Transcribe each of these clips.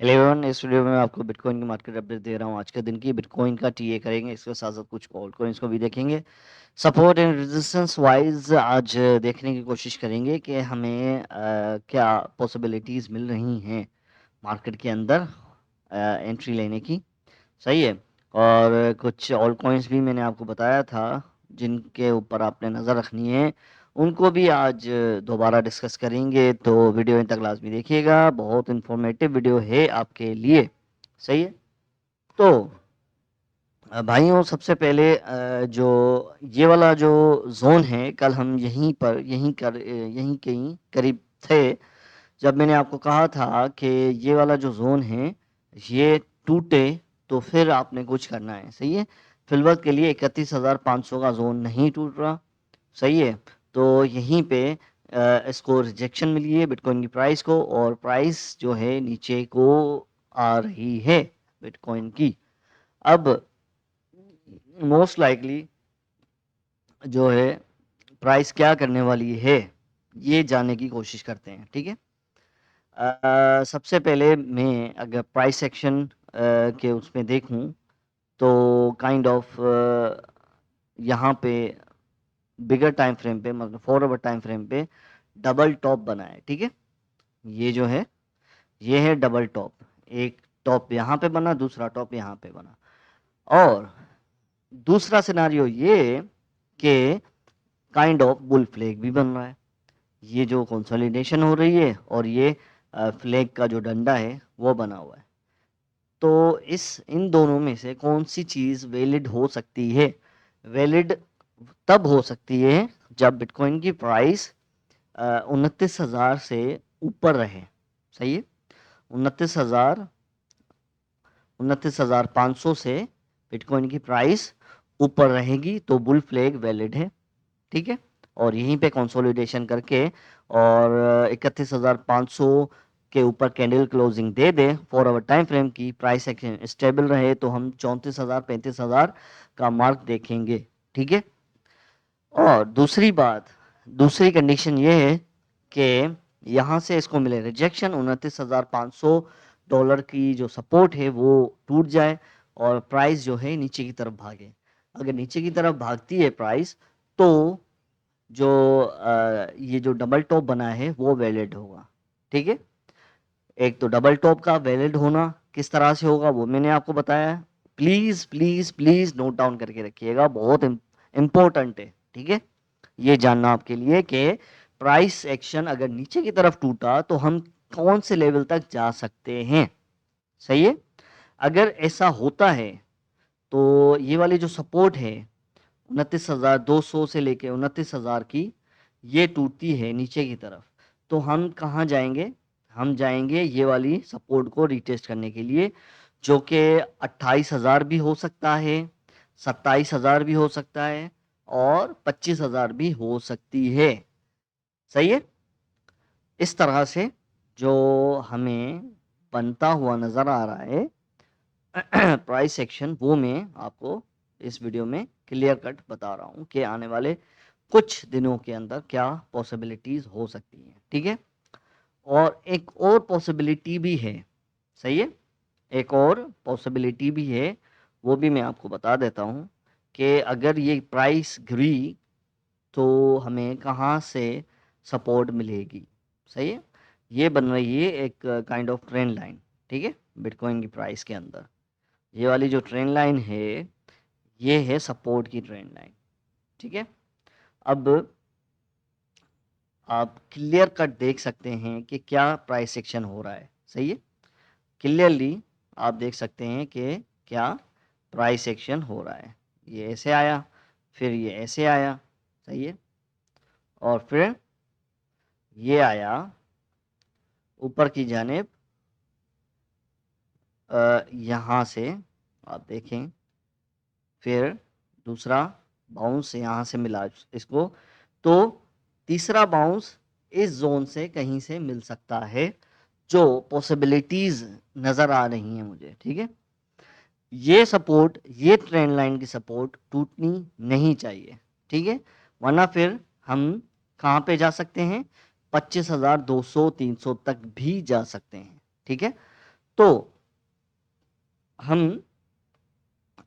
Hello everyone, इस video में मैं आपको बिटकॉइन की मार्केट अपडेट दे रहा हूँ। आज के दिन की बिटकॉइन का टीए करेंगे, इसके साथ साथ कुछ ऑल्ट कॉइन्स को भी देखेंगे। सपोर्ट एंड रेजिस्टेंस वाइज आज देखने की कोशिश करेंगे कि हमें क्या पॉसिबिलिटीज़ मिल रही हैं मार्केट के अंदर एंट्री लेने की। सही है। और कुछ ऑल्ट कॉइन्स भी मैंने आपको बताया था जिनके ऊपर आपने नज़र रखनी है, उनको भी आज दोबारा डिस्कस करेंगे। तो वीडियो इन तक लाजमी देखिएगा, बहुत इन्फॉर्मेटिव वीडियो है आपके लिए। सही है। तो भाइयों, सबसे पहले जो ये वाला जो जोन है, कल हम यहीं कहीं करीब थे जब मैंने आपको कहा था कि ये वाला जो जोन है ये टूटे तो फिर आपने कुछ करना है। सही है। फिलवक्त के लिए 31,500 का जोन नहीं टूट रहा। सही है। तो यहीं पे इसको रिजेक्शन मिली है बिटकॉइन की प्राइस को, और प्राइस जो है नीचे को आ रही है बिटकॉइन की। अब मोस्ट लाइकली जो है प्राइस क्या करने वाली है ये जानने की कोशिश करते हैं। ठीक है। सबसे पहले मैं अगर प्राइस एक्शन के उसमें देखूं तो काइंड ऑफ यहाँ पे बिगर टाइम फ्रेम पे, मतलब 4 आवर टाइम फ्रेम पे डबल टॉप बना है। ठीक है। ये जो है ये है डबल टॉप। एक टॉप यहाँ पे बना, दूसरा टॉप यहाँ पे बना। और दूसरा सिनारियो ये कि काइंड ऑफ बुल फ्लैग भी बन रहा है। ये जो कंसोलिडेशन हो रही है और ये फ्लैग का जो डंडा है वो बना हुआ है। तो इन दोनों में से कौन सी चीज़ वैलिड हो सकती है? वैलिड तब हो सकती है जब बिटकॉइन की प्राइस 29,000 से ऊपर रहे। सही है। 29,500 से बिटकॉइन की प्राइस ऊपर रहेगी तो बुल फ्लैग वैलिड है। ठीक है। और यहीं पे कंसोलिडेशन करके और 31,500 के ऊपर कैंडल क्लोजिंग दे दे 4 आवर टाइम फ्रेम की, प्राइस एक्शन स्टेबल रहे तो हम 34,000 35,000 का मार्क देखेंगे। ठीक है। और दूसरी कंडीशन ये है कि यहाँ से इसको मिले रिजेक्शन, 29,500 डॉलर की जो सपोर्ट है वो टूट जाए और प्राइस जो है नीचे की तरफ भागे। अगर नीचे की तरफ भागती है प्राइस तो जो ये जो डबल टॉप बना है वो वैलिड होगा। ठीक है। एक तो डबल टॉप का वैलिड होना किस तरह से होगा वो मैंने आपको बताया। Please please please note down करके रखिएगा, बहुत इंपॉर्टेंट है। ठीक है। ये जानना आपके लिए कि प्राइस एक्शन अगर नीचे की तरफ टूटा तो हम कौन से लेवल तक जा सकते हैं। सही है। अगर ऐसा होता है तो ये वाली जो सपोर्ट है 29,200 से लेके 29,000 की, ये टूटती है नीचे की तरफ, तो हम कहाँ जाएंगे? हम जाएंगे ये वाली सपोर्ट को रिटेस्ट करने के लिए, जो कि 28,000 भी हो सकता है, 27,000 भी हो सकता है और 25,000 भी हो सकती है। सही है। इस तरह से जो हमें बनता हुआ नज़र आ रहा है प्राइस एक्शन, वो मैं आपको इस वीडियो में क्लियर कट बता रहा हूँ कि आने वाले कुछ दिनों के अंदर क्या पॉसिबिलिटीज़ हो सकती हैं। ठीक है। और एक और पॉसिबिलिटी भी है। सही है। एक और पॉसिबिलिटी भी है, वो भी मैं आपको बता देता हूँ कि अगर ये प्राइस गिरी तो हमें कहाँ से सपोर्ट मिलेगी। सही है। ये बन रही है एक काइंड ऑफ ट्रेंड लाइन। ठीक है। बिटकॉइन की प्राइस के अंदर ये वाली जो ट्रेंड लाइन है ये है सपोर्ट की ट्रेंड लाइन। ठीक है। अब आप क्लियर कट देख सकते हैं कि क्या प्राइस एक्शन हो रहा है। सही है। क्लियरली आप देख सकते हैं कि क्या प्राइस एक्शन हो रहा है। ये ऐसे आया, फिर ये ऐसे आया। सही है। और फिर ये आया ऊपर की जानिब, यहाँ से आप देखें, फिर दूसरा बाउंस यहाँ से मिला इसको, तो तीसरा बाउंस इस जोन से कहीं से मिल सकता है, जो पॉसिबिलिटीज़ नज़र आ रही हैं मुझे। ठीक है। ये सपोर्ट, ये ट्रेंड लाइन की सपोर्ट टूटनी नहीं चाहिए। ठीक है। वरना फिर हम कहाँ पे जा सकते हैं? 25,200 300 तक भी जा सकते हैं। ठीक है। तो हम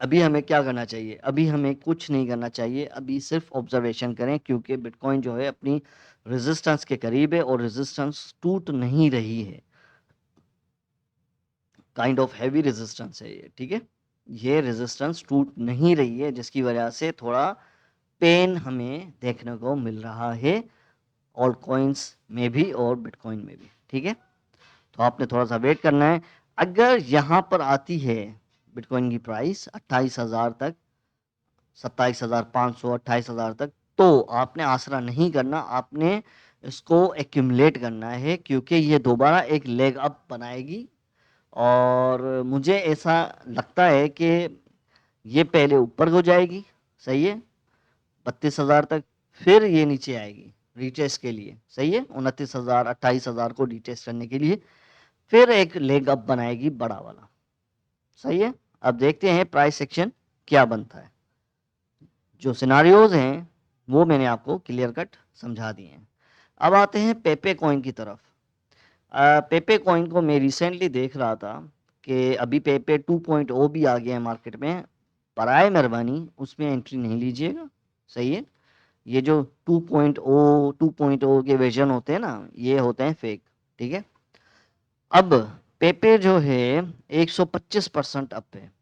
अभी हमें क्या करना चाहिए? अभी हमें कुछ नहीं करना चाहिए, अभी सिर्फ ऑब्जर्वेशन करें, क्योंकि बिटकॉइन जो है अपनी रेजिस्टेंस के करीब है और रेजिस्टेंस टूट नहीं रही है। काइंड ऑफ हैवी रेजिस्टेंस है ये, ठीक है। ये रेजिस्टेंस टूट नहीं रही है, जिसकी वजह से थोड़ा पेन हमें देखने को मिल रहा है ऑल्ट कॉइन्स में भी और बिटकॉइन में भी, ठीक है। तो आपने थोड़ा सा वेट करना है। अगर यहाँ पर आती है बिटकॉइन की प्राइस 28,000 तक, 27,500, 28,000 तक, तो आपने आसरा नहीं करना, आपने इसको एक्यूमुलेट करना है, क्योंकि ये दोबारा एक लेग अप बनाएगी। और मुझे ऐसा लगता है कि ये पहले ऊपर हो जाएगी, सही है, 32,000 तक, फिर ये नीचे आएगी रीटेस्ट के लिए, सही है, 29,000, 28,000 को रीटेस्ट करने के लिए, फिर एक लेग अप बनाएगी बड़ा वाला, सही है। अब देखते हैं प्राइस सेक्शन क्या बनता है। जो सिनारियोज हैं वो मैंने आपको क्लियर कट समझा दिए हैं। अब आते हैं पेपे कॉइन की तरफ। पेपे कॉइन को मैं रिसेंटली देख रहा था कि अभी पेपे 2.0 भी आ गया है मार्केट में, बराए मेहरबानी उसमें एंट्री नहीं लीजिएगा, सही है। ये जो 2.0 के वर्जन होते हैं ना, ये होते हैं फेक, ठीक है। अब पेपे जो है 125% अप है।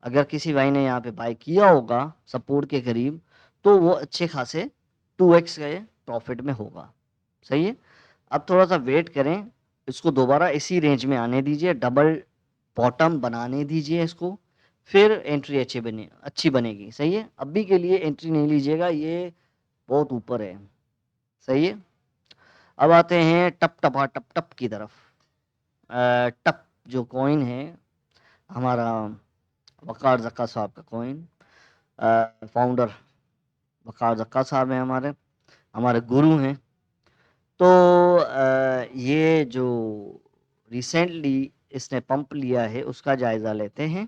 अगर किसी भाई ने यहाँ पे बाय किया होगा सपोर्ट के करीब, तो वो अच्छे खासे 2x के प्रॉफिट में होगा, सही है। अब थोड़ा सा वेट करें, इसको दोबारा इसी रेंज में आने दीजिए, डबल बॉटम बनाने दीजिए इसको, फिर एंट्री अच्छी बनेगी, सही है। अभी के लिए एंट्री नहीं लीजिएगा, ये बहुत ऊपर है, सही है। अब आते हैं टप टप की तरफ। टप जो कॉइन है हमारा, वकार जक्का साहब का कॉइन, फाउंडर वकार जक्का साहब हैं, हमारे गुरु हैं। तो ये जो रिसेंटली इसने पंप लिया है उसका जायज़ा लेते हैं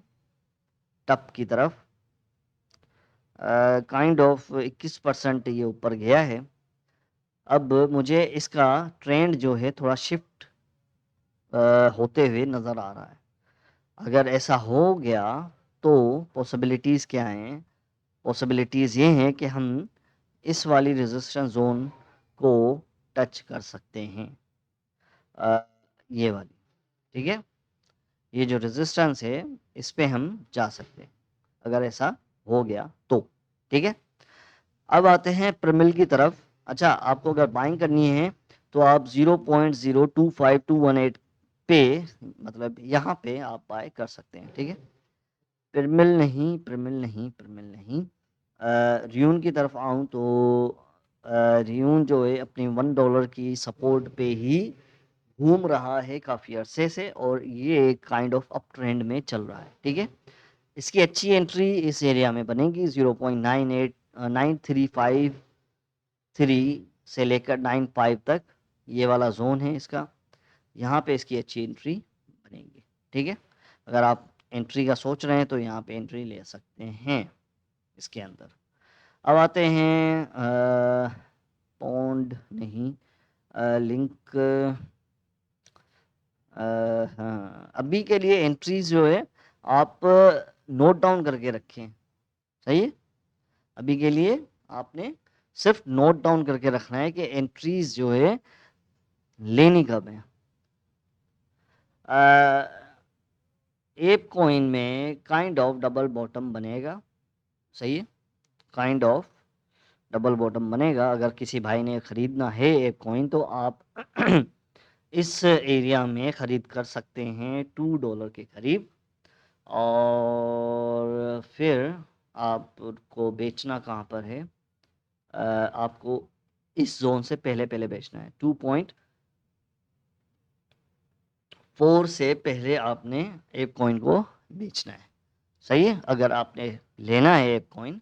टप की तरफ। काइंड ऑफ 21% ये ऊपर गया है। अब मुझे इसका ट्रेंड जो है थोड़ा शिफ्ट होते हुए नज़र आ रहा है। अगर ऐसा हो गया तो पॉसिबिलिटीज़ क्या हैं? पॉसिबिलिटीज़ ये हैं कि हम इस वाली रेजिस्टेंस जोन को टच कर सकते हैं, ये वाली, ठीक है। ये जो रेजिस्टेंस है इस पे हम जा सकते हैं अगर ऐसा हो गया तो, ठीक है। अब आते हैं प्रमिल की तरफ। अच्छा, आपको अगर बाइंग करनी है तो आप 0.025218 पे, मतलब यहाँ पे आप बाय कर सकते हैं, ठीक है। प्रमिल नहीं, प्रमिल नहीं, प्रमिल नहीं। रियून की तरफ आऊँ तो रियून जो है अपनी $1 की सपोर्ट पे ही घूम रहा है काफ़ी अरसे से, और ये एक काइंड ऑफ अप ट्रेंड में चल रहा है, ठीक है। इसकी अच्छी एंट्री इस एरिया में बनेगी 0.9353 से लेकर 95 तक, ये वाला जोन है इसका, यहाँ पे इसकी अच्छी एंट्री बनेगी, ठीक है। अगर आप एंट्री का सोच रहे हैं तो यहाँ पे एंट्री ले सकते हैं इसके अंदर। अब आते हैं पॉन्ड नहीं, लिंक। हाँ, अभी के लिए एंट्रीज जो है आप नोट डाउन करके रखें, सही है। अभी के लिए आपने सिर्फ नोट डाउन करके रखना है कि एंट्रीज जो है लेनी कब है। एप कॉइन में काइंड ऑफ डबल बॉटम बनेगा, सही है, काइंड ऑफ डबल बॉटम बनेगा। अगर किसी भाई ने ख़रीदना है एप कॉइन तो आप इस एरिया में ख़रीद कर सकते हैं $2 के करीब, और फिर आपको बेचना कहाँ पर है? आपको इस जोन से पहले पहले बेचना है, 2.4 से पहले आपने एप कॉइन को बेचना है, सही है। अगर आपने लेना है एप कॉइन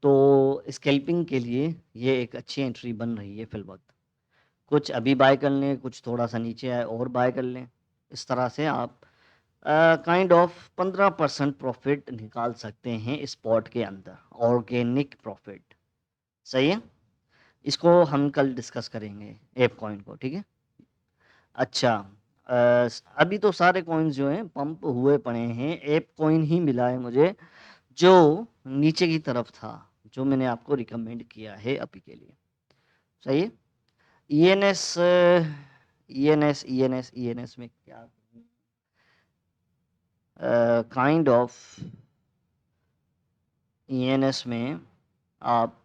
तो स्कैल्पिंग के लिए ये एक अच्छी एंट्री बन रही है फिलवक्त। कुछ अभी बाय कर लें, कुछ थोड़ा सा नीचे आए और बाय कर लें, इस तरह से आप काइंड ऑफ 15% प्रॉफिट निकाल सकते हैं स्पॉट के अंदर, ऑर्गेनिक प्रॉफिट, सही है। इसको हम कल डिस्कस करेंगे एप कॉइन को, ठीक है। अच्छा, अभी तो सारे कॉइन्स जो हैं पंप हुए पड़े हैं, एप कॉइन ही मिला है मुझे जो नीचे की तरफ था, जो मैंने आपको रिकमेंड किया है अभी के लिए। सही है। ईएनएस ईएनएस ईएनएस ईएनएस में क्या काइंड ऑफ ईएनएस में आप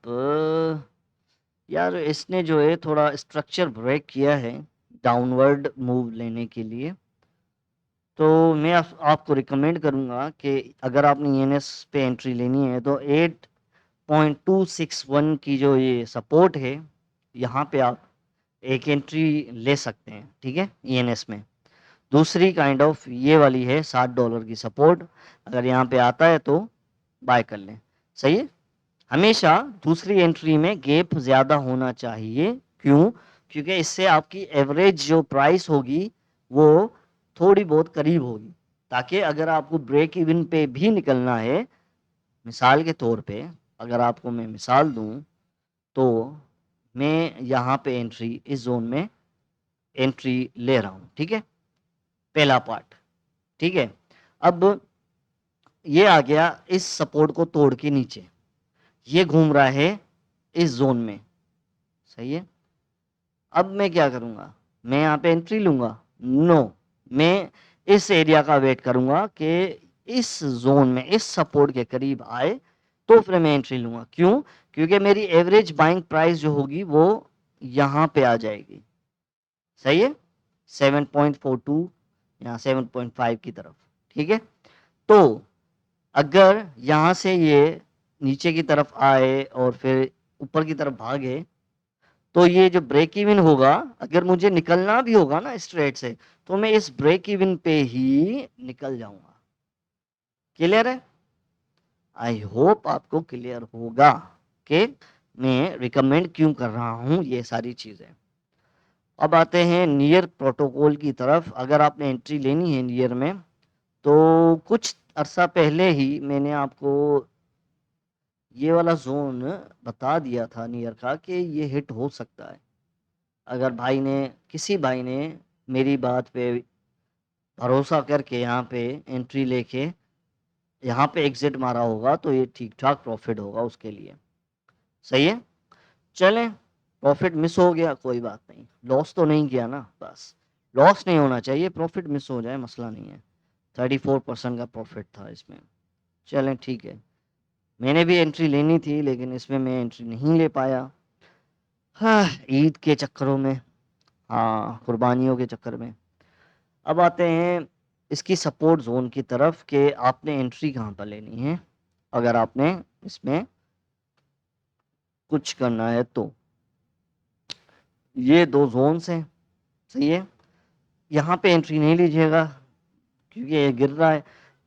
यार इसने जो है थोड़ा स्ट्रक्चर ब्रेक किया है डाउनवर्ड मूव लेने के लिए। तो मैं आपको रिकमेंड करूंगा कि अगर आपने ईएनएस पे एंट्री लेनी है तो 8.261 की जो ये सपोर्ट है यहाँ पे आप एक एंट्री ले सकते हैं, ठीक है, ईएनएस में। दूसरी काइंड ऑफ ये वाली है $60 की सपोर्ट, अगर यहाँ पे आता है तो बाय कर लें। सही है। हमेशा दूसरी एंट्री में गैप ज़्यादा होना चाहिए। क्यों? क्योंकि इससे आपकी एवरेज जो प्राइस होगी वो थोड़ी बहुत करीब होगी, ताकि अगर आपको ब्रेक इवन पे भी निकलना है, मिसाल के तौर पे अगर आपको मैं मिसाल दूं तो मैं यहाँ पे एंट्री इस जोन में एंट्री ले रहा हूँ, ठीक है, पहला पार्ट। ठीक है। अब ये आ गया इस सपोर्ट को तोड़ के नीचे, ये घूम रहा है इस जोन में। सही है। अब मैं क्या करूंगा, मैं यहाँ पे एंट्री लूंगा? नो, मैं इस एरिया का वेट करूंगा कि इस जोन में इस सपोर्ट के करीब आए तो फिर मैं एंट्री लूंगा। क्यों? क्योंकि मेरी एवरेज बाइंग प्राइस जो होगी वो यहाँ पे आ जाएगी। सही है। 7.42 या 7.5 की तरफ। ठीक है। तो अगर यहाँ से ये नीचे की तरफ आए और फिर ऊपर की तरफ भागे तो ये जो ब्रेक इवन होगा, अगर मुझे निकलना भी होगा ना स्ट्रेट से, तो मैं इस ब्रेक इवन पे ही निकल जाऊंगा। क्लियर है? आई होप आपको क्लियर होगा कि मैं रिकमेंड क्यों कर रहा हूं ये सारी चीजें। अब आते हैं नियर प्रोटोकॉल की तरफ। अगर आपने एंट्री लेनी है नियर में तो कुछ अरसा पहले ही मैंने आपको ये वाला जोन बता दिया था नियर का कि ये हिट हो सकता है। अगर किसी भाई ने मेरी बात पे भरोसा करके यहाँ पे एंट्री लेके यहाँ पे एग्जिट मारा होगा तो ये ठीक ठाक प्रॉफिट होगा उसके लिए। सही है। चलें, प्रॉफिट मिस हो गया कोई बात नहीं, लॉस तो नहीं किया ना, बस लॉस नहीं होना चाहिए, प्रॉफिट मिस हो जाए मसला नहीं है। 34% का प्रॉफिट था इसमें। चलें ठीक है। मैंने भी एंट्री लेनी थी लेकिन इसमें मैं एंट्री नहीं ले पाया। हाँ, ईद के चक्करों में, हाँ कुर्बानियों के चक्कर में। अब आते हैं इसकी सपोर्ट जोन की तरफ कि आपने एंट्री कहाँ पर लेनी है अगर आपने इसमें कुछ करना है तो। ये दो जोन्स हैं। सही है। यहाँ पे एंट्री नहीं लीजिएगा क्योंकि ये गिर रहा है।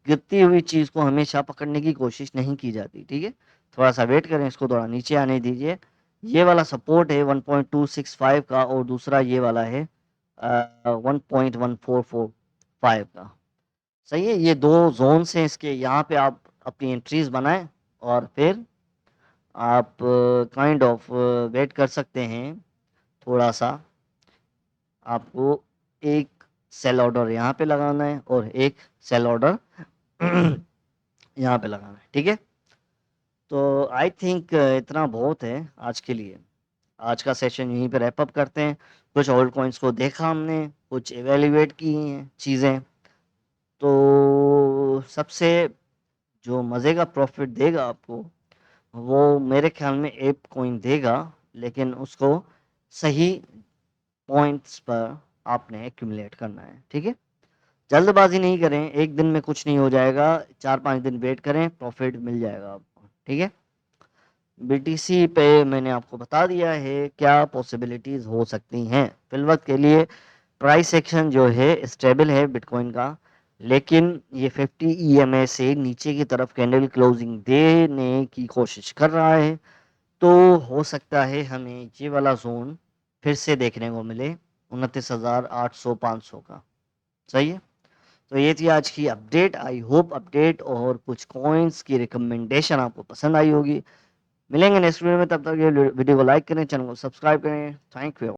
गिरती हुई चीज़ को हमेशा पकड़ने की कोशिश नहीं की जाती। ठीक है। थोड़ा सा वेट करें, इसको थोड़ा नीचे आने दीजिए। ये वाला सपोर्ट है 1.265 का और दूसरा ये वाला है 1.1445 का। सही है। ये दो जोन्स हैं इसके, यहाँ पे आप अपनी एंट्रीज बनाएं और फिर आप काइंड ऑफ वेट कर सकते हैं थोड़ा सा। आपको एक सेल ऑर्डर यहाँ पे लगाना है और एक सेल ऑर्डर यहाँ पे लगाना है। ठीक है। तो आई थिंक इतना बहुत है आज के लिए। आज का सेशन यहीं पे रैप अप करते हैं। कुछ ओल्ड कॉइन्स को देखा हमने, कुछ एवेल्युएट की हैं चीज़ें। तो सबसे जो मज़े का प्रॉफिट देगा आपको वो मेरे ख्याल में एप कॉइन देगा, लेकिन उसको सही पॉइंट्स पर आपने एक्यूमुलेट करना है। ठीक है। जल्दबाजी नहीं करें, एक दिन में कुछ नहीं हो जाएगा, 4-5 दिन वेट करें, प्रॉफिट मिल जाएगा आपको। ठीक है। बीटीसी पे मैंने आपको बता दिया है क्या पॉसिबिलिटीज़ हो सकती हैं। फिलवक्त के लिए प्राइस एक्शन जो है स्टेबल है बिटकॉइन का, लेकिन ये 50 EMA से नीचे की तरफ कैंडल क्लोजिंग देने की कोशिश कर रहा है। तो हो सकता है हमें ये वाला जोन फिर से देखने को मिले 29,800-500 का। सही है। तो ये थी आज की अपडेट। आई होप अपडेट और कुछ कॉइन्स की रिकमेंडेशन आपको पसंद आई होगी। मिलेंगे नेक्स्ट वीडियो में, तब तक ये वीडियो को लाइक करें, चैनल को सब्सक्राइब करें। Thank you.